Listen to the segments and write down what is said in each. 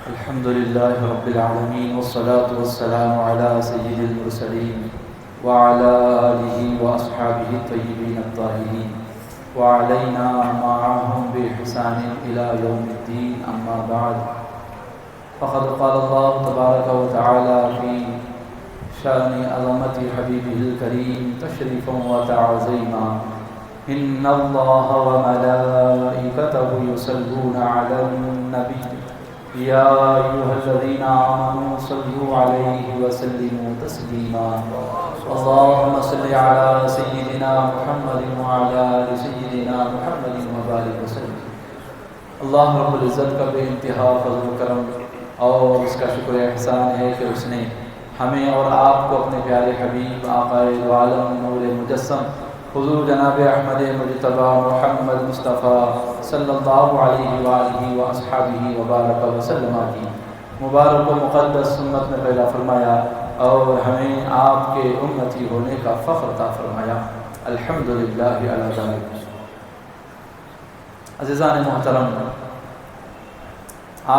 الحمد لله رب العالمين والصلاة والسلام على سيد المرسلين وعلى آله وأصحابه الطيبين الطاهرين وعلينا معهم بإحسان إلى يوم الدين. أما بعد، فقد قال الله تبارك وتعالى في شأن عظمة حبيبه الكريم تشريفا وتعظيما: إن الله وملائكته يصلون على النبي يا أيها الذين آمنوا صلوا عليه وسلموا تسليما. اللهم صل على سيدنا محمد وعلى آل سيدنا محمد وبارك وسلم. اللہ رب العزت کا بے انتہا فضل و کرم اور اس کا شکر احسان ہے کہ اس نے ہمیں اور آپ کو اپنے پیارے حبیب آقا دو عالم نور مجسم حضور جناب احمد مجتبی محمد مصطفیٰ صلی اللہ علیہ وآلہ واصحابہ وبارک وسلم کی مبارک و مقدس سنت میں پیدا فرمایا اور ہمیں آپ کے امتی ہونے کا فخر عطا فرمایا. الحمدللہ علی ذلک. عزیزان محترم،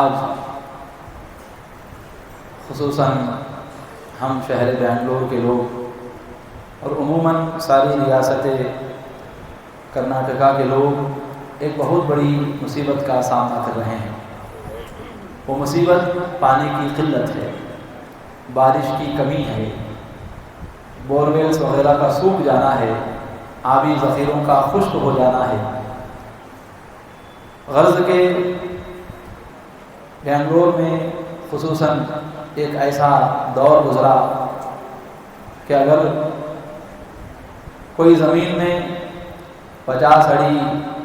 آج خصوصاً ہم شہر بنگلور کے لوگ اور عموماً ساری ریاست کرناٹکا کے لوگ ایک بہت بڑی مصیبت کا سامنا کر رہے ہیں. وہ مصیبت پانی کی قلت ہے، بارش کی کمی ہے، بورویلز وغیرہ کا سوکھ جانا ہے، آبی ذخیروں کا خشک ہو جانا ہے. غرض کے بنگلور میں خصوصاً ایک ایسا دور گزرا کہ اگر کوئی زمین میں 50 اڑی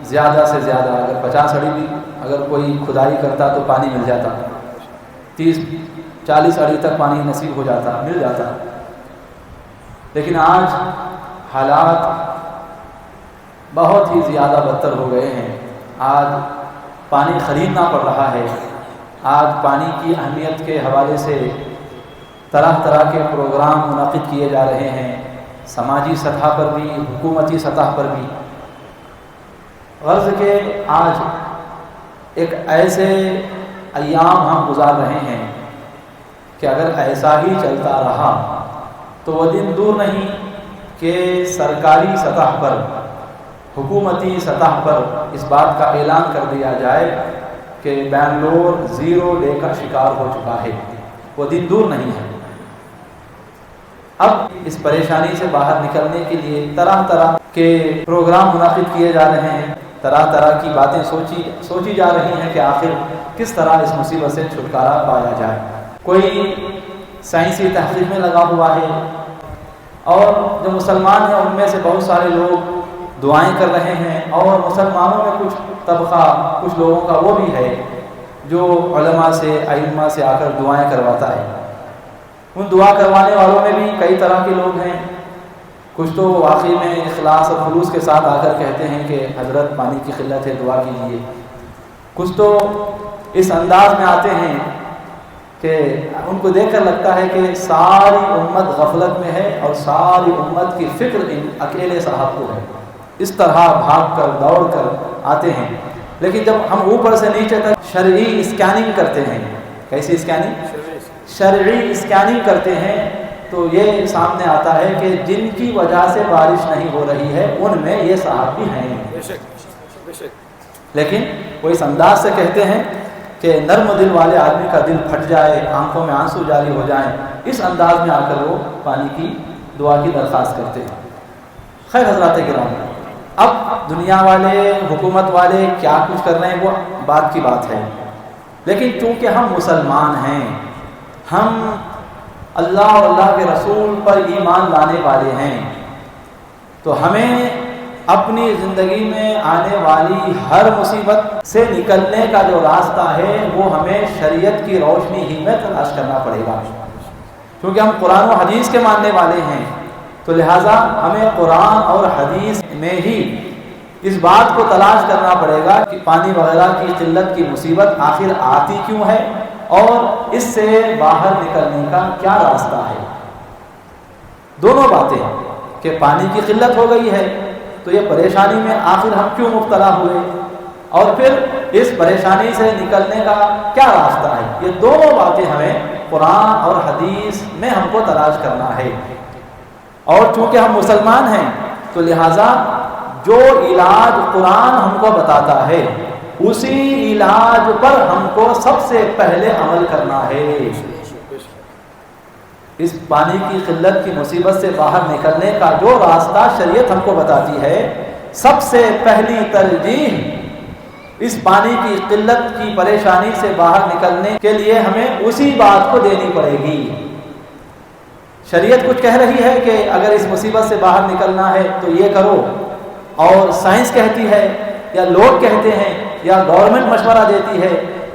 زیادہ سے زیادہ، اگر 50 اڑی بھی اگر کوئی کھدائی کرتا تو پانی مل جاتا، 30-40 اڑی تک پانی نصیب ہو جاتا، مل جاتا. لیکن آج حالات بہت ہی زیادہ بدتر ہو گئے ہیں. آج پانی خریدنا پڑ رہا ہے. آج پانی کی اہمیت کے حوالے سے طرح طرح کے پروگرام منعقد کیے جا رہے ہیں، سماجی سطح پر بھی، حکومتی سطح پر بھی. غرض کہ آج ایک ایسے ایام ہم گزار رہے ہیں کہ اگر ایسا ہی چلتا رہا تو وہ دن دور نہیں کہ سرکاری سطح پر، حکومتی سطح پر اس بات کا اعلان کر دیا جائے کہ بنگلور زیرو ڈے کا شکار ہو چکا ہے. وہ دن دور نہیں ہے. اب اس پریشانی سے باہر نکلنے کے لیے طرح طرح کے پروگرام منعقد کیے جا رہے ہیں، طرح طرح کی باتیں سوچی جا رہی ہیں کہ آخر کس طرح اس مصیبت سے چھٹکارا پایا جائے. کوئی سائنسی تحقیق میں لگا ہوا ہے اور جو مسلمان ہیں ان میں سے بہت سارے لوگ دعائیں کر رہے ہیں، اور مسلمانوں میں کچھ طبقہ، کچھ لوگوں کا وہ بھی ہے جو علماء سے، ائمہ سے آ کر دعائیں کرواتا ہے. ان دعا کروانے والوں میں بھی کئی طرح کے لوگ ہیں. کچھ تو واقعی میں اخلاص اور خلوص کے ساتھ آ کر کہتے ہیں کہ حضرت پانی کی قلت ہے، دعا کیجیے. کچھ تو اس انداز میں آتے ہیں کہ ان کو دیکھ کر لگتا ہے کہ ساری امت غفلت میں ہے اور ساری امت کی فکر ان اکیلے صاحب کو ہے. اس طرح بھاگ کر دوڑ کر آتے ہیں. لیکن جب ہم اوپر سے نیچے تک شرعی اسکیننگ کرتے ہیں، کیسی اسکیننگ؟ شرعی اسکیننگ کرتے ہیں تو یہ سامنے آتا ہے کہ جن کی وجہ سے بارش نہیں ہو رہی ہے ان میں یہ صاحب بھی ہیں. لیکن وہ اس انداز سے کہتے ہیں کہ نرم دل والے آدمی کا دل پھٹ جائے، آنکھوں میں آنسو جاری ہو جائیں. اس انداز میں آ کر وہ پانی کی دعا کی درخواست کرتے ہیں. خیر حضرات کرام، اب دنیا والے، حکومت والے کیا کچھ کر رہے ہیں وہ بات کی بات ہے. لیکن چونکہ ہم مسلمان ہیں، ہم اللہ اور اللہ کے رسول پر ایمان لانے والے ہیں، تو ہمیں اپنی زندگی میں آنے والی ہر مصیبت سے نکلنے کا جو راستہ ہے وہ ہمیں شریعت کی روشنی ہی میں تلاش کرنا پڑے گا. کیونکہ ہم قرآن و حدیث کے ماننے والے ہیں، تو لہٰذا ہمیں قرآن اور حدیث میں ہی اس بات کو تلاش کرنا پڑے گا کہ پانی وغیرہ کی قلت کی مصیبت آخر آتی کیوں ہے اور اس سے باہر نکلنے کا کیا راستہ ہے. دونوں باتیں کہ پانی کی قلت ہو گئی ہے تو یہ پریشانی میں آخر ہم کیوں مبتلا ہوئے، اور پھر اس پریشانی سے نکلنے کا کیا راستہ ہے. یہ دونوں باتیں ہمیں قرآن اور حدیث میں ہم کو تلاش کرنا ہے. اور چونکہ ہم مسلمان ہیں تو لہٰذا جو علاج قرآن ہم کو بتاتا ہے اسی علاج پر ہم کو سب سے پہلے عمل کرنا ہے. اس پانی کی قلت کی مصیبت سے باہر نکلنے کا جو راستہ شریعت ہم کو بتاتی ہے، سب سے پہلی ترجیح اس پانی کی قلت کی پریشانی سے باہر نکلنے کے لیے ہمیں اسی بات کو دینی پڑے گی. شریعت کچھ کہہ رہی ہے کہ اگر اس مصیبت سے باہر نکلنا ہے تو یہ کرو، اور سائنس کہتی ہے یا لوگ کہتے ہیں یا گورنمنٹ مشورہ دیتی ہے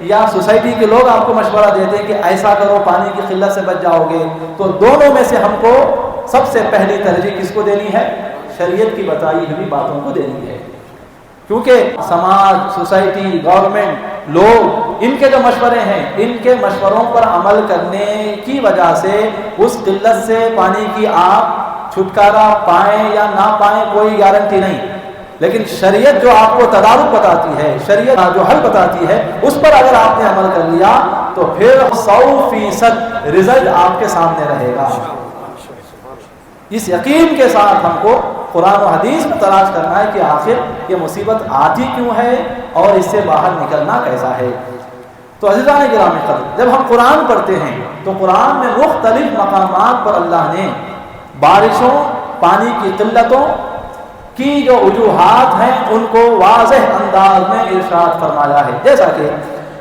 یا سوسائٹی کے لوگ آپ کو مشورہ دیتے ہیں کہ ایسا کرو پانی کی قلت سے بچ جاؤ گے. تو دونوں میں سے ہم کو سب سے پہلی ترجیح کس کو دینی ہے؟ شریعت کی بتائی ہوئی باتوں کو دینی ہے. کیونکہ سماج، سوسائٹی، گورنمنٹ، لوگ، ان کے جو مشورے ہیں، ان کے مشوروں پر عمل کرنے کی وجہ سے اس قلت سے پانی کی آپ چھٹکارا پائیں یا نہ پائیں کوئی گارنٹی نہیں. لیکن شریعت جو آپ کو تدارک بتاتی ہے، شریعت جو حل بتاتی ہے، اس پر اگر آپ نے عمل کر لیا تو پھر 100% رزلٹ آپ کے سامنے رہے گا. اس یقین کے ساتھ ہم کو قرآن و حدیث میں تلاش کرنا ہے کہ آخر یہ مصیبت آتی کیوں ہے اور اس سے باہر نکلنا کیسا ہے. تو عزیزان گرامی قدر، جب ہم قرآن پڑھتے ہیں تو قرآن میں مختلف مقامات پر اللہ نے بارشوں، پانی کی قلتوں کی جو وجوہات ہیں ان کو واضح انداز میں ارشاد فرمایا ہے. جیسا کہ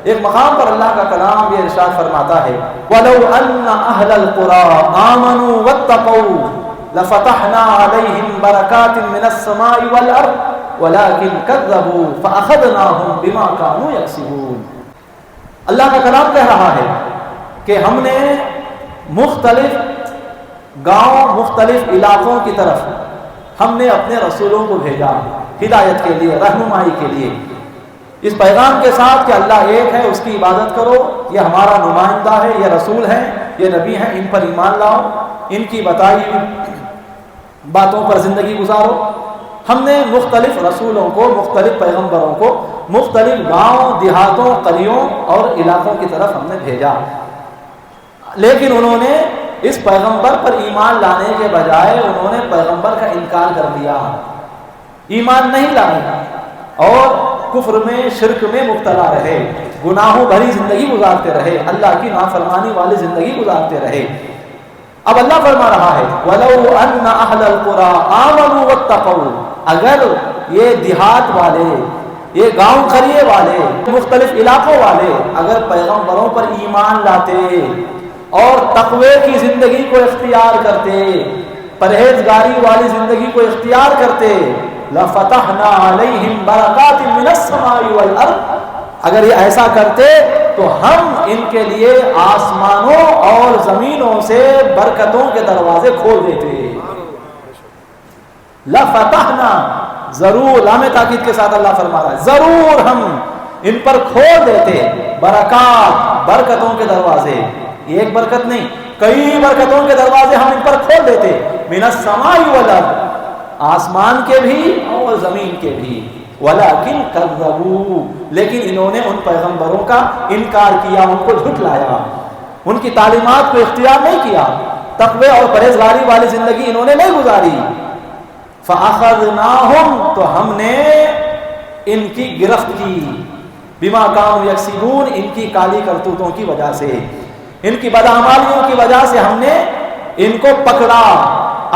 ایک مقام پر اللہ کا کلام یہ ارشاد فرماتا ہے وَلَوْ أَنَّ أَهْلَ الْقُرَىٰ آمَنُوا وَاتَّقَوْا لَفَتَحْنَا عَلَيْهِمْ بَرَكَاتٍ مِّنَ السَّمَاءِ وَالْأَرْضِ وَلَٰكِنْ كَذَّبُوا فَأَخَذْنَاهُمْ بِمَا كَانُوا يَكْسِبُونَ. اللہ کا کلام کہہ رہا ہے کہ ہم نے مختلف گاؤں، مختلف علاقوں کی طرف ہم نے اپنے رسولوں کو بھیجا ہدایت کے لیے، رہنمائی کے لیے، اس پیغام کے ساتھ کہ اللہ ایک ہے، اس کی عبادت کرو، یہ ہمارا نمائندہ ہے، یہ رسول ہے، یہ نبی ہیں، ان پر ایمان لاؤ، ان کی بتائی باتوں پر زندگی گزارو. ہم نے مختلف رسولوں کو، مختلف پیغمبروں کو مختلف گاؤں، دیہاتوں، قریوں اور علاقوں کی طرف ہم نے بھیجا، لیکن انہوں نے اس پیغمبر پر ایمان لانے کے بجائے انہوں نے پیغمبر کا انکار کر دیا، ایمان نہیں لائے اور کفر میں، شرک میں مبتلا رہے، گناہوں بھری زندگی گزارتے رہے، اللہ کی نافرمانی والی زندگی گزارتے رہے. اب اللہ فرما رہا ہے وَلَوْ أَنَّ أَهْلَ الْقُرَىٰ آمَنُوا وَاتَّقَوْا، اگر یہ دیہات والے، یہ گاؤں قریے والے، مختلف علاقوں والے اگر پیغمبروں پر ایمان لاتے اور تقوی کی زندگی کو اختیار کرتے، پرہیزگاری والی زندگی کو اختیار کرتے، لَفَتَحْنَا عَلَيْهِمْ بَرَكَاتٍ مِّنَ السَّمَاءِ وَالْأَرْضِ، اگر یہ ایسا کرتے تو ہم ان کے لیے آسمانوں اور زمینوں سے برکتوں کے دروازے کھول دیتے. لَفَتَحْنَا، ضرور، لام تاکید کے ساتھ اللہ فرما رہا ہے، ضرور ہم ان پر کھول دیتے برکات، برکتوں کے دروازے. ایک برکت نہیں، کئی برکتوں کے دروازے ہم ان پر کھول دیتے. من السماء والارض، آسمان کے بھی اور زمین کے بھی. ولیکن کذبوا، لیکن انہوں نے ان پیغمبروں کا انکار کیا، ان کو جھٹلایا، ان کی تعلیمات کو اختیار نہیں کیا، تقوی اور پرہیزگاری والی زندگی انہوں نے نہیں گزاری. فَأَخَذْنَاهُمْ، تو ہم نے ان کی گرفت کی، بما كانوا یکسبون، ان کی کالی کرتوتوں کی وجہ سے، ان کی بدعمالیوں کی وجہ سے ہم نے ان کو پکڑا،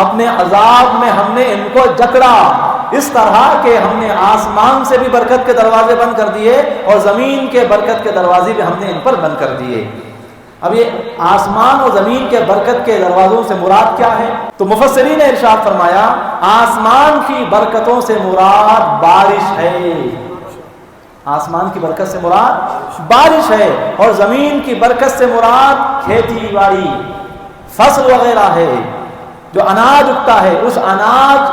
اپنے عذاب میں ہم نے ان کو جکڑا، اس طرح کہ ہم نے آسمان سے بھی برکت کے دروازے بند کر دیے اور زمین کے برکت کے دروازے بھی ہم نے ان پر بند کر دیے. اب یہ آسمان اور زمین کے برکت کے دروازوں سے مراد کیا ہے؟ تو مفسرین نے ارشاد فرمایا آسمان کی برکتوں سے مراد بارش ہے، آسمان کی برکت سے مراد بارش ہے، اور زمین کی برکت سے مراد کھیتی باڑی، فصل وغیرہ ہے. جو اناج اگتا ہے اس اناج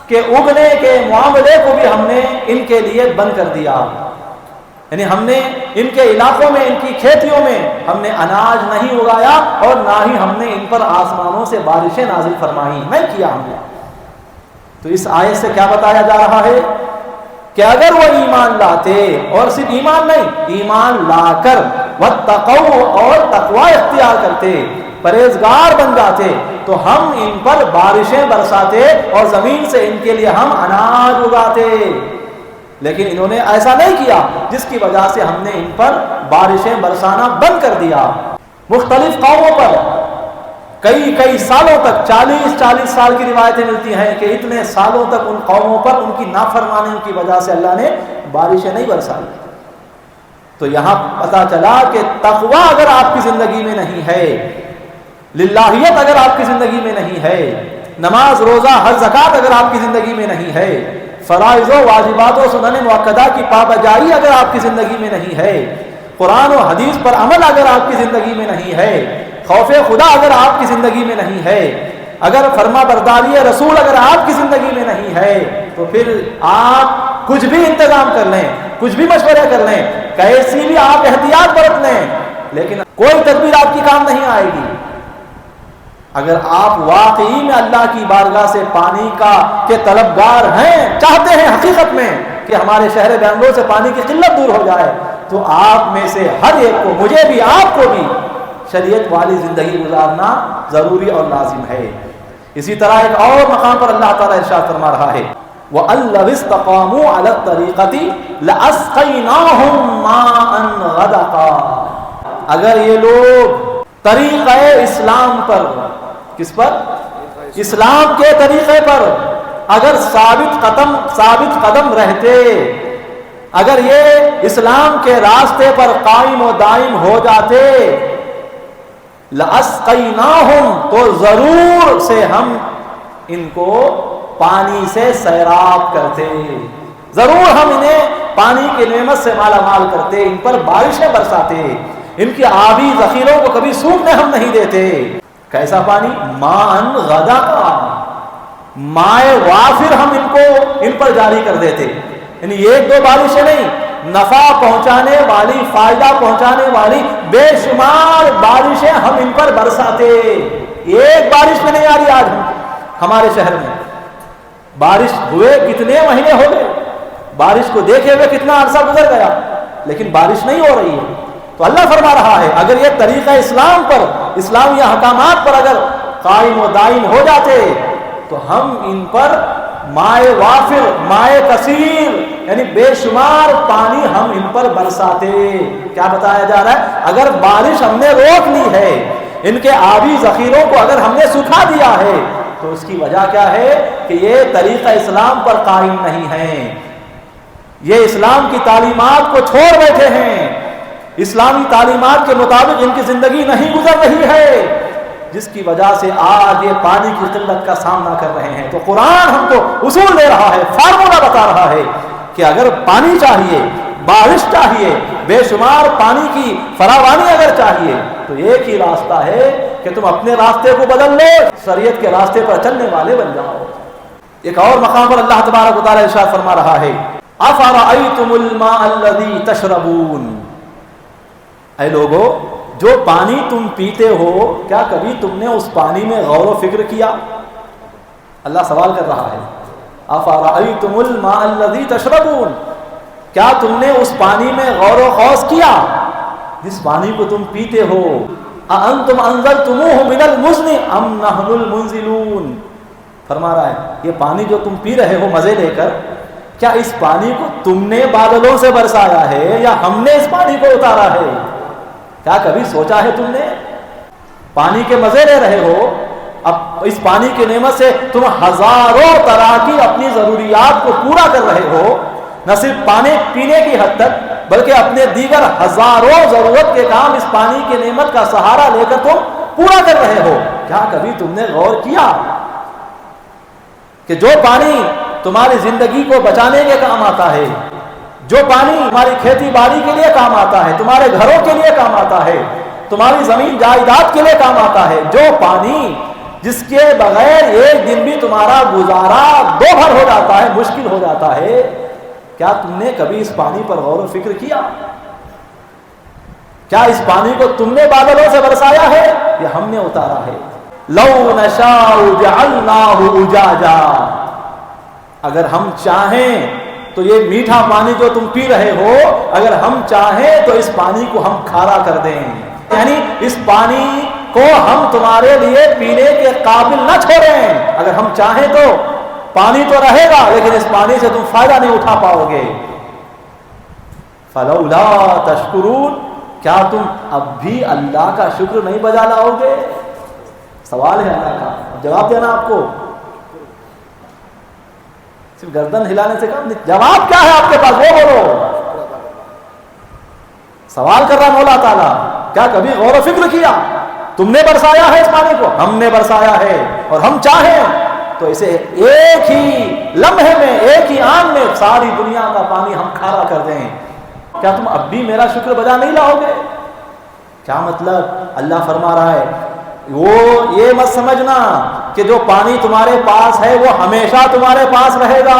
کے اگنے کے معاملے کو بھی ہم نے ان کے لیے بند کر دیا. یعنی ہم نے ان کے علاقوں میں، ان کی کھیتیوں میں ہم نے اناج نہیں اگایا اور نہ ہی ہم نے ان پر آسمانوں سے بارشیں نازل فرمائیں، نہیں کیا ہم نے. تو اس آیت سے کیا بتایا جا رہا ہے کہ اگر وہ ایمان لاتے، اور صرف ایمان نہیں، ایمان لا کر واتقوا اور تقوی اختیار کرتے، پرہیزگار بن جاتے، تو ہم ان پر بارشیں برساتے اور زمین سے ان کے لیے ہم اناج اگاتے۔ لیکن انہوں نے ایسا نہیں کیا، جس کی وجہ سے ہم نے ان پر بارشیں برسانا بند کر دیا۔ مختلف قوموں پر کئی سالوں تک 40 سال کی روایتیں ملتی ہیں کہ اتنے سالوں تک ان قوموں پر ان کی نافرمانی کی وجہ سے اللہ نے بارشیں نہیں برسائی۔ تو یہاں پتہ چلا کہ تقوی اگر آپ کی زندگی میں نہیں ہے، للہیت اگر آپ کی زندگی میں نہیں ہے، نماز روزہ حج زکوٰۃ اگر آپ کی زندگی میں نہیں ہے، فرائض و واجبات و سنن مؤکدہ کی پابجائی اگر آپ کی زندگی میں نہیں ہے، قرآن و حدیث پر عمل اگر آپ کی زندگی میں نہیں ہے، خوف خدا اگر آپ کی زندگی میں نہیں ہے، اگر فرما برداری رسول اگر آپ کی زندگی میں نہیں ہے، تو پھر آپ کچھ بھی انتظام کر لیں، کچھ بھی مشورے کر لیں، کیسی بھی آپ احتیاط برت لیں، لیکن کوئی تدبیر آپ کی کام نہیں آئے گی۔ اگر آپ واقعی میں اللہ کی بارگاہ سے پانی کے طلبگار ہیں، چاہتے ہیں حقیقت میں کہ ہمارے شہر بنگلور سے پانی کی قلت دور ہو جائے، تو آپ میں سے ہر ایک کو، مجھے بھی آپ کو بھی، شریعت والی زندگی گزارنا ضروری اور لازم ہے۔ اسی طرح ایک اور مقام پر اللہ تعالیٰ ارشاد فرما رہا ہے، وَأَن لَوِ اسْتَقَامُوا عَلَى الطَّرِيقَةِ لَأَسْقَيْنَاهُم مَّاءً غَدَقًا۔ اگر یہ لوگ طریقہ اسلام پر، کس پر؟ اسلام کے طریقے پر اگر ثابت قدم رہتے، اگر یہ اسلام کے راستے پر قائم و دائم ہو جاتے، لَأَسْقَيْنَاهُمْ تو ضرور سے ہم ان کو پانی سے سیراب کرتے، ضرور ہم انہیں پانی کی نعمت سے مالا مال کرتے، ان پر بارشیں برساتے، ان کی آبی ذخیروں کو کبھی سوکھنے ہم نہیں دیتے۔ کیسا پانی؟ ماءً غدقا، مائے وافر ہم ان پر جاری کر دیتے، یعنی ایک دو بارشیں نہیں، نفع پہنچانے والی، فائدہ پہنچانے والی بے شمار بارشیں ہم ان پر برساتے۔ ایک بارش میں نہیں آ رہی آج ہمارے شہر میں، بارش ہوئے کتنے مہینے ہو گئے، بارش کو دیکھے ہوئے کتنا عرصہ گزر گیا، لیکن بارش نہیں ہو رہی ہے۔ تو اللہ فرما رہا ہے اگر یہ طریقہ اسلام پر، اسلامی احکامات پر اگر قائم و دائم ہو جاتے، تو ہم ان پر مائے وافر، مائے کثیر، یعنی بے شمار پانی ہم ان پر برساتے۔ کیا بتایا جا رہا ہے؟ اگر بارش ہم نے روک لی ہے، ان کے آبی ذخیروں کو اگر ہم نے سکھا دیا ہے، تو اس کی وجہ کیا ہے کہ یہ طریقہ اسلام پر قائم نہیں ہے، یہ اسلام کی تعلیمات کو چھوڑ بیٹھے ہیں، اسلامی تعلیمات کے مطابق ان کی زندگی نہیں گزر رہی ہے، جس کی وجہ سے آج یہ پانی کی قلت کا سامنا کر رہے ہیں۔ تو قرآن ہم کو اصول دے رہا ہے، فارمولہ بتا رہا ہے کہ اگر پانی چاہیے، بارش چاہیے، بے شمار پانی کی فراوانی اگر چاہیے، تو ایک ہی راستہ ہے کہ تم اپنے راستے کو بدل لو، شریعت کے راستے پر چلنے والے بن جاؤ۔ ایک اور مقام پر اللہ تبارک و تعالیٰ ارشاد فرما رہا ہے، أَفَرَأَيْتُمُ الْمَاءَ الَّذِي تَشْرَبُونَ، اے لوگو جو پانی تم پیتے ہو، کیا کبھی تم نے اس پانی میں غور و فکر کیا؟ اللہ سوال کر رہا ہے، أَفَرَأَيْتُمُ الْمَاءَ الَّذِي تَشْرَبُونَ، کیا تم نے اس پانی میں غور و خوض کیا جس پانی کو تم پیتے ہو؟ أَأَنْتُمْ أَنزَلْتُمُوهُ مِنَ الْمُزْنِ أَمْ نَحْنُ الْمُنزِلُونَ، فرما رہا ہے یہ پانی جو تم پی رہے ہو مزے لے کر، کیا اس پانی کو تم نے بادلوں سے برسایا ہے یا ہم نے اس پانی کو اتارا ہے؟ کیا کبھی سوچا ہے تم نے؟ پانی کے مزے لے رہے ہو، اب اس پانی کی نعمت سے تم ہزاروں طرح کی اپنی ضروریات کو پورا کر رہے ہو، نہ صرف پانی پینے کی حد تک بلکہ اپنے دیگر ہزاروں ضرورت کے کام اس پانی کی نعمت کا سہارا لے کر تم پورا کر رہے ہو۔ کیا کبھی تم نے غور کیا کہ جو پانی تمہاری زندگی کو بچانے کے کام آتا ہے، جو پانی تمہاری کھیتی باڑی کے لیے کام آتا ہے، تمہارے گھروں کے لیے کام آتا ہے، تمہاری زمین جائیداد کے لیے کام آتا ہے، جو پانی جس کے بغیر ایک دن بھی تمہارا گزارا دو بھر ہو جاتا ہے، مشکل ہو جاتا ہے، کیا تم نے کبھی اس پانی پر غور و فکر کیا؟ کیا اس پانی کو تم نے بادلوں سے برسایا ہے یا ہم نے اتارا ہے؟ لَوْ نَشَاءُ جَعَلْنَاهُ أُجَاجًا، اگر ہم چاہیں تو یہ میٹھا پانی جو تم پی رہے ہو، اگر ہم چاہیں تو اس پانی کو ہم کھارا کر دیں، یعنی اس پانی کو ہم تمہارے لیے پینے کے قابل نہ چھوڑیں، اگر ہم چاہیں تو پانی تو رہے گا لیکن اس پانی سے تم فائدہ نہیں اٹھا پاؤ گے۔ فلولا تشکرون، کیا تم اب بھی اللہ کا شکر نہیں بجا لاؤ گے؟ سوال ہے اللہ کا، جواب دینا آپ کو، صرف گردن ہلانے سے کام نہیں، جواب کیا ہے آپ کے پاس وہ بولو۔ سوال کر رہا مولا تعالیٰ، کیا کبھی غور و فکر کیا؟ تم نے برسایا ہے اس پانی کو، ہم نے برسایا ہے، اور ہم چاہیں تو اسے ایک ہی لمحے میں، ایک ہی آن میں ساری دنیا کا پانی ہم کھارا کر دیں۔ کیا تم اب بھی میرا شکر بجا نہیں لاؤ گے؟ کیا مطلب؟ اللہ فرما رہا ہے وہ یہ مت سمجھنا کہ جو پانی تمہارے پاس ہے وہ ہمیشہ تمہارے پاس رہے گا،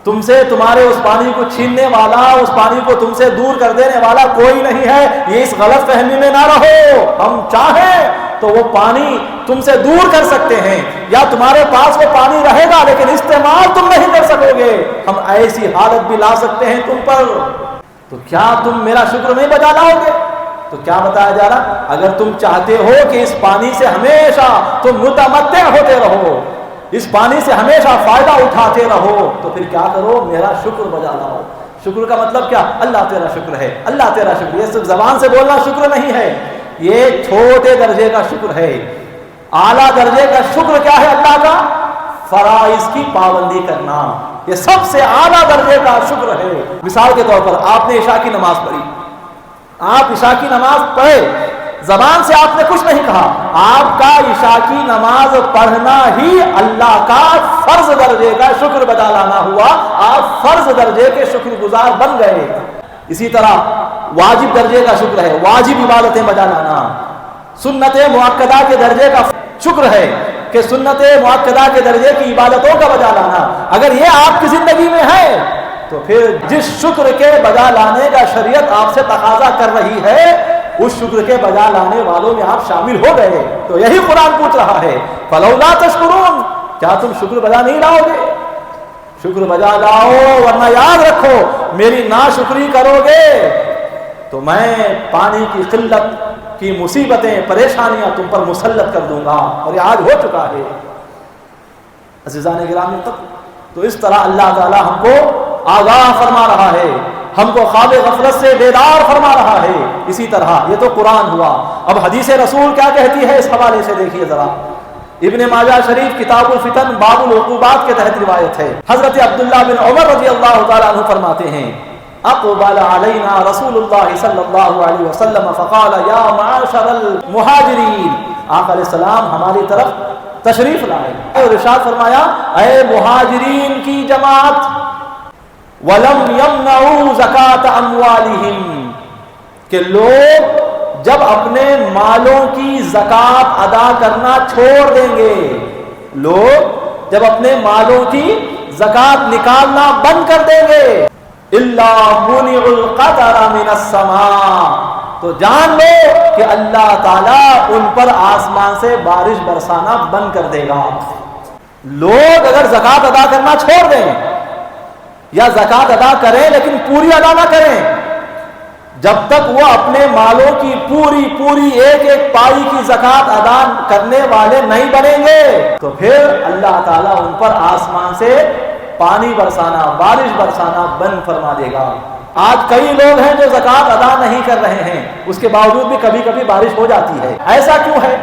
تم سے تمہارے اس پانی کو چھیننے والا، اس پانی کو تم سے دور کر دینے والا کوئی نہیں ہے، یہ اس غلط فہمی میں نہ رہو۔ ہم چاہیں تو وہ پانی تم سے دور کر سکتے ہیں، یا تمہارے پاس وہ پانی رہے گا لیکن استعمال تم نہیں کر سکو گے، ہم ایسی حالت بھی لا سکتے ہیں تم پر۔ تو کیا تم میرا شکر نہیں بجا لاؤ گے؟ تو کیا بتایا جا رہا؟ اگر تم چاہتے ہو کہ اس پانی سے ہمیشہ تم متمتع ہوتے رہو، اس پانی سے ہمیشہ فائدہ اٹھاتے رہو، تو پھر کیا کرو؟ میرا شکر بجا لاؤ۔ شکر کا مطلب کیا؟ اللہ تیرا شکر ہے، اللہ تیرا شکر۔ یہ صرف زبان سے بولنا شکر نہیں ہے، یہ چھوٹے درجے کا شکر ہے۔ اعلیٰ درجے کا شکر کیا ہے اللہ کا؟ فرائض کی پابندی کرنا، یہ سب سے اعلیٰ درجے کا شکر ہے۔ مثال کے طور پر آپ نے عشاء کی نماز پڑھی، آپ عشاء کی نماز پڑھے، زبان سے آپ نے کچھ نہیں کہا، آپ کا عشاء کی نماز پڑھنا ہی اللہ کا فرض درجے کا شکر بجا لانا ہوا، آپ فرض درجے کے شکر گزار بن گئے۔ اسی طرح واجب درجے کا شکر ہے، واجب عبادتیں بجا لانا۔ سنت مؤکدہ کے درجے کا شکر ہے کہ سنت مؤکدہ کے درجے کی عبادتوں کا بجا لانا۔ اگر یہ آپ کی زندگی میں ہے تو پھر جس شکر کے بجا لانے کا شریعت آپ سے تقاضا کر رہی ہے، اس شکر کے بجا لانے والوں میں آپ شامل ہو گئے۔ تو یہی قرآن پوچھ رہا ہے، فلولا تشکرون، کیا تم شکر بجا نہیں لاؤ گے؟ شکر بجا لاؤ، ورنہ یاد رکھو میری ناشکری کرو گے تو میں پانی کی قلت کی مصیبتیں، پریشانیاں تم پر مسلط کر دوں گا، اور یہ آج ہو چکا ہے۔ عزیزان گرامی، تو اس طرح اللہ تعالی ہم کو آگاہ فرما رہا ہے، ہم کو خواب غفلت سے بیدار فرما رہا ہے۔ اسی طرح یہ تو قرآن ہوا، اب حدیث رسول کیا کہتی ہے اس حوالے سے دیکھیے ذرا۔ ابن ماجہ شریف کتاب الفتن باب العقوبات کے تحت روایت ہے، حضرت عبداللہ بن عمر رضی اللہ تعالیٰ عنہ فرماتے ہیں، اقبل علینا رسول اللہ صلی اللہ علیہ وسلم فقال یا معاشر المہاجرین، آقا علیہ السلام ہماری طرف تشریف لائے اور ارشاد فرمایا، اے مہاجرین کی جماعت، وَلَمْ يَمْنَعُوا زَكَاةَ أَمْوَالِهِمْ، کہ لوگ جب اپنے مالوں کی زکوٰۃ ادا کرنا چھوڑ دیں گے، لوگ جب اپنے مالوں کی زکوٰۃ نکالنا بند کر دیں گے، إِلَّا مُنِعُ الْقَطَرَ مِنَ السَّمَاءِ، تو جان لو کہ اللہ تعالیٰ ان پر آسمان سے بارش برسانا بند کر دے گا۔ لوگ اگر زکوٰۃ ادا کرنا چھوڑ دیں یا زکوٰۃ ادا کریں لیکن پوری ادا نہ کریں، جب تک وہ اپنے مالوں کی پوری ایک ایک پائی کی زکوٰۃ ادا کرنے والے نہیں بنیں گے تو پھر اللہ تعالیٰ ان پر آسمان سے پانی برسانا، بارش برسانا بند فرما دے گا۔ آج کئی لوگ ہیں جو زکوٰۃ ادا نہیں کر رہے ہیں، اس کے باوجود بھی کبھی کبھی بارش ہو جاتی ہے، ایسا کیوں ہے؟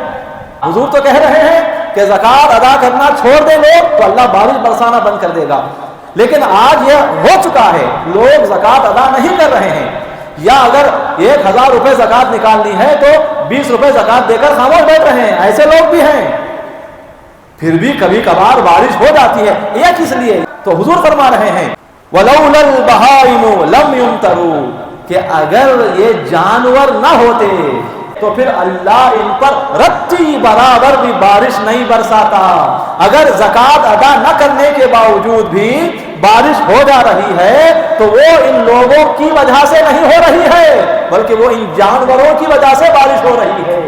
حضور تو کہہ رہے ہیں کہ زکوٰۃ ادا کرنا چھوڑ دیں لوگ تو اللہ بارش برسانا بند کر دے گا، لیکن آج یہ ہو چکا ہے، لوگ زکوٰۃ ادا نہیں کر رہے ہیں، یا اگر 1000 روپے زکوٰۃ نکالنی ہے تو 20 روپے زکوٰۃ دے کر خاموش بیٹھ رہے ہیں، ایسے لوگ بھی ہیں۔ پھر بھی کبھی کبھار بارش ہو جاتی ہے، یہ کس لیے؟ تو حضور فرما رہے ہیں وَلَوْلَا الْبَهَائِمُ لَمْ يُمْطَرُوا، کہ اگر یہ جانور نہ ہوتے تو پھر اللہ ان پر رتی برابر بھی بارش نہیں برساتا۔ اگر زکوٰۃ ادا نہ کرنے کے باوجود بھی بارش ہو جا رہی ہے تو وہ ان لوگوں کی وجہ سے نہیں ہو رہی ہے بلکہ وہ ان جانوروں کی وجہ سے بارش ہو رہی ہے۔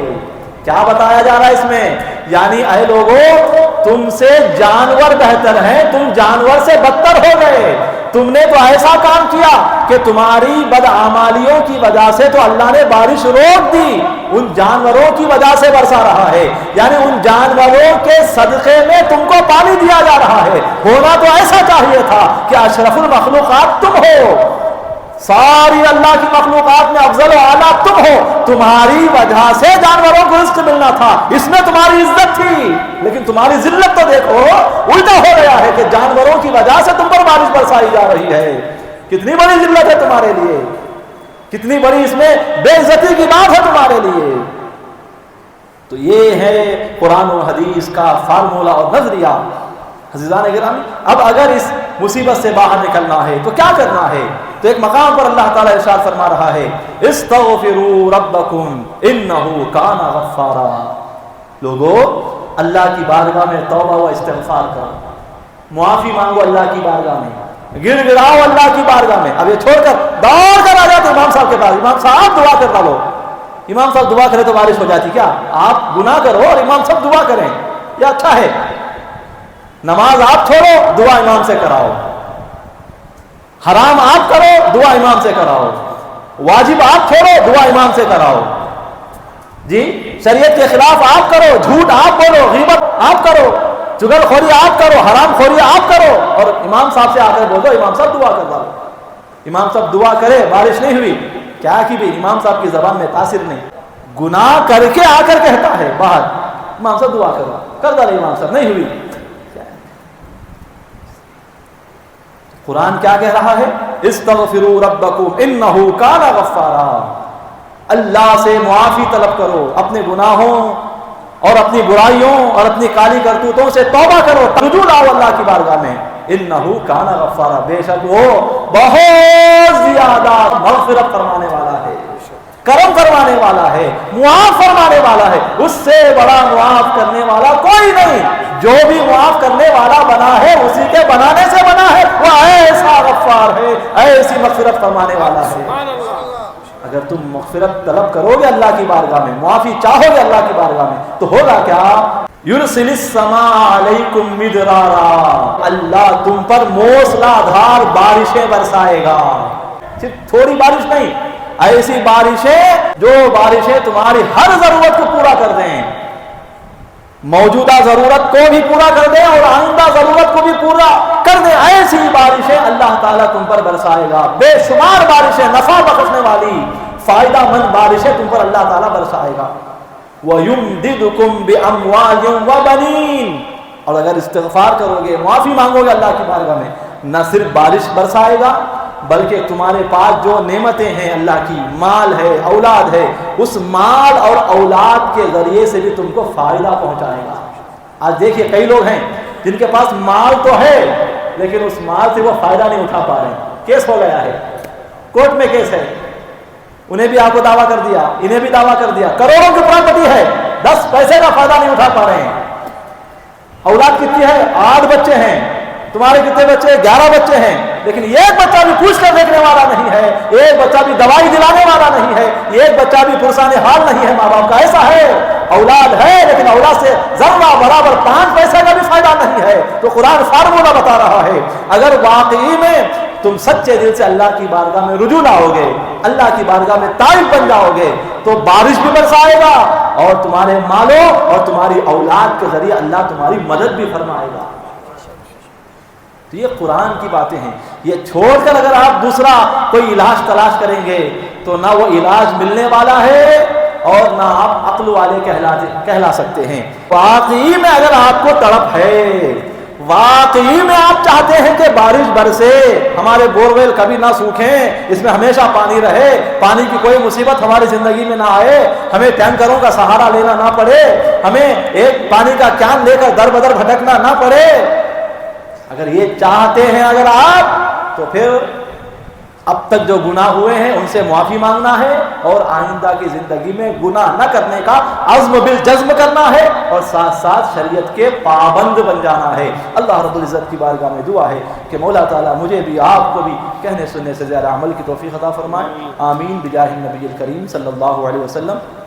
کیا بتایا جا رہا ہے اس میں؟ یعنی اے لوگوں، تم سے جانور بہتر ہیں، تم جانور سے بدتر ہو گئے، تم نے تو ایسا کام کیا کہ تمہاری بدعمالیوں کی وجہ سے تو اللہ نے بارش روک دی، ان جانوروں کی وجہ سے برسا رہا ہے، یعنی ان جانوروں کے صدقے میں تم کو پانی دیا جا رہا ہے۔ ہونا تو ایسا چاہیے تھا کہ اشرف المخلوقات تم ہو، ساری اللہ کی مخلوقات میں افضل و اعلیٰ تم ہو، تمہاری وجہ سے جانوروں کو رزق ملنا تھا، اس میں تمہاری عزت تھی، لیکن تمہاری ذلت تو دیکھو الٹا ہو گیا ہے کہ جانوروں کی وجہ سے تم پر بارش برسائی جا رہی ہے۔ کتنی بڑی ذلت ہے تمہارے لیے، کتنی بڑی اس میں بے عزتی کی بات ہے تمہارے لیے۔ تو یہ ہے قرآن و حدیث کا فارمولہ اور نظریہ۔ عزیزان گرامی، اب اگر اس مصیبت سے باہر نکلنا ہے تو کیا کرنا ہے؟ تو ایک مقام پر اللہ تعالیٰ ارشاد فرما رہا ہے، استغفروا ربکم انہ کان غفارا۔ لوگو اللہ کی بارگاہ میں توبہ و استغفار کرو، معافی مانگو اللہ کی بارگاہ میں، گر گراؤ اللہ کی بارگاہ میں۔ اب یہ چھوڑ کر دوڑ کر آ جاتے امام صاحب کے پاس، امام صاحب دعا کر ڈالو، امام صاحب دعا کرے تو بارش ہو جاتی کیا؟ آپ گناہ کرو اور امام صاحب دعا کریں، یہ اچھا ہے؟ نماز آپ چھوڑو، دعا امام سے کراؤ، حرام آپ کرو، دعا امام سے کراؤ، واجب آپ چھوڑو، دعا امام سے کراؤ، جی شریعت کے خلاف آپ کرو، جھوٹ آپ بولو، غیبت آپ کرو، چغل خوری آپ کرو، حرام خوری آپ کرو، اور امام صاحب سے آ کر بول دو امام صاحب دعا کر دو۔ امام صاحب دعا کرے، بارش نہیں ہوئی، کیا کی بھی امام صاحب کی زبان میں تاثر نہیں، گناہ کر کے آ کر کہتا ہے باہر امام صاحب دعا کرو، کر ڈالے امام صاحب، نہیں ہوئی۔ قرآن کیا کہہ رہا ہے؟ استغفروا ربکم انہ کان غفارا، اللہ سے معافی طلب کرو، اپنے گناہوں اور اپنی برائیوں اور اپنی کالی کرتوتوں سے توبہ کرو، رجوع لاؤ اللہ کی بارگاہ میں۔ انہ کان غفارا، بے شک وہ بہت زیادہ مغفرت فرمانے والا ہے، کرم فرمانے والا ہے، معاف فرمانے والا ہے، اس سے بڑا معاف کرنے والا کوئی نہیں۔ جو بھی معاف کرنے والا بنا ہے اسی کے بنانے سے بنا ہے، وہ ایسا غفار ہے، ایسی مغفرت فرمانے والا ہے۔ اگر تم مغفرت طلب کرو گے اللہ کی بارگاہ میں، معافی چاہو گے اللہ کی بارگاہ میں، تو ہوگا کیا؟ یرسل السماء علیکم مدرارا، اللہ تم پر موسلا دھار بارشیں برسائے گا، صرف تھوڑی بارش نہیں، ایسی بارشیں جو بارشیں تمہاری ہر ضرورت کو پورا کر دیں، موجودہ ضرورت کو بھی پورا کر دیں اور آئندہ ضرورت کو بھی پورا کر دیں، ایسی بارشیں اللہ تعالیٰ تم پر برسائے گا، بے شمار بارشیں، نفع بخشنے والی فائدہ مند بارشیں تم پر اللہ تعالیٰ برسائے گا۔ وَيُمْدِدُكُمْ بِأَمْوَالٍ وَبَنِينَ، اور اگر استغفار کرو گے، معافی مانگو گے اللہ کی بارگاہ میں، نہ صرف بارش برسائے گا بلکہ تمہارے پاس جو نعمتیں ہیں اللہ کی، مال ہے، اولاد ہے، اس مال اور اولاد کے ذریعے سے بھی تم کو فائدہ پہنچائے گا۔ آج دیکھیے کئی لوگ ہیں جن کے پاس مال تو ہے لیکن اس مال سے وہ فائدہ نہیں اٹھا پا رہے، کیس ہو گیا ہے، کورٹ میں کیس ہے، انہیں بھی آپ کو دعویٰ کر دیا، انہیں بھی دعویٰ کر دیا، کروڑوں کی پراپرٹی ہے، 10 پیسے کا فائدہ نہیں اٹھا پا رہے ہیں۔ اولاد کتنی ہے؟ 8 بچے ہیں، تمہارے کتنے بچے؟ 11 بچے ہیں، لیکن ایک بچہ بھی پوچھ کر دیکھنے والا نہیں ہے، ایک بچہ بھی دوائی دلانے والا نہیں ہے، ایک بچہ بھی پرسان حال نہیں ہے ماں باپ کا۔ ایسا ہے، اولاد ہے لیکن اولاد سے ذرہ برابر 5 پیسے کا بھی فائدہ نہیں ہے۔ تو قرآن فارمولہ بتا رہا ہے، اگر واقعی میں تم سچے دل سے اللہ کی بارگاہ میں رجوع لاؤ گے، اللہ کی بارگاہ میں تائب بن جاؤ گے، تو بارش بھی برسائے گا اور تمہارے مالوں اور تمہاری اولاد کے ذریعے اللہ تمہاری مدد بھی فرمائے گا۔ تو یہ قرآن کی باتیں ہیں، یہ چھوڑ کر اگر آپ دوسرا کوئی علاج تلاش کریں گے تو نہ وہ علاج ملنے والا ہے اور نہ آپ عقل والے کہلا سکتے ہیں۔ واقعی میں اگر آپ کو تڑپ ہے، واقعی میں آپ چاہتے ہیں کہ بارش برسے، ہمارے بورویل کبھی نہ سوکھیں، اس میں ہمیشہ پانی رہے، پانی کی کوئی مصیبت ہماری زندگی میں نہ آئے، ہمیں ٹینکروں کا سہارا لینا نہ پڑے، ہمیں ایک پانی کا کین لے کر در بدر بھٹکنا نہ پڑے، اگر یہ چاہتے ہیں اگر آپ، تو پھر اب تک جو گناہ ہوئے ہیں ان سے معافی مانگنا ہے اور آئندہ کی زندگی میں گناہ نہ کرنے کا عزم بالجزم کرنا ہے اور ساتھ ساتھ شریعت کے پابند بن جانا ہے۔ اللہ رب العزت کی بارگاہ میں دعا ہے کہ مولا تعالیٰ مجھے بھی آپ کو بھی کہنے سننے سے زیادہ عمل کی توفیق عطا فرمائے، آمین بجاہ النبی الکریم صلی اللہ علیہ وسلم۔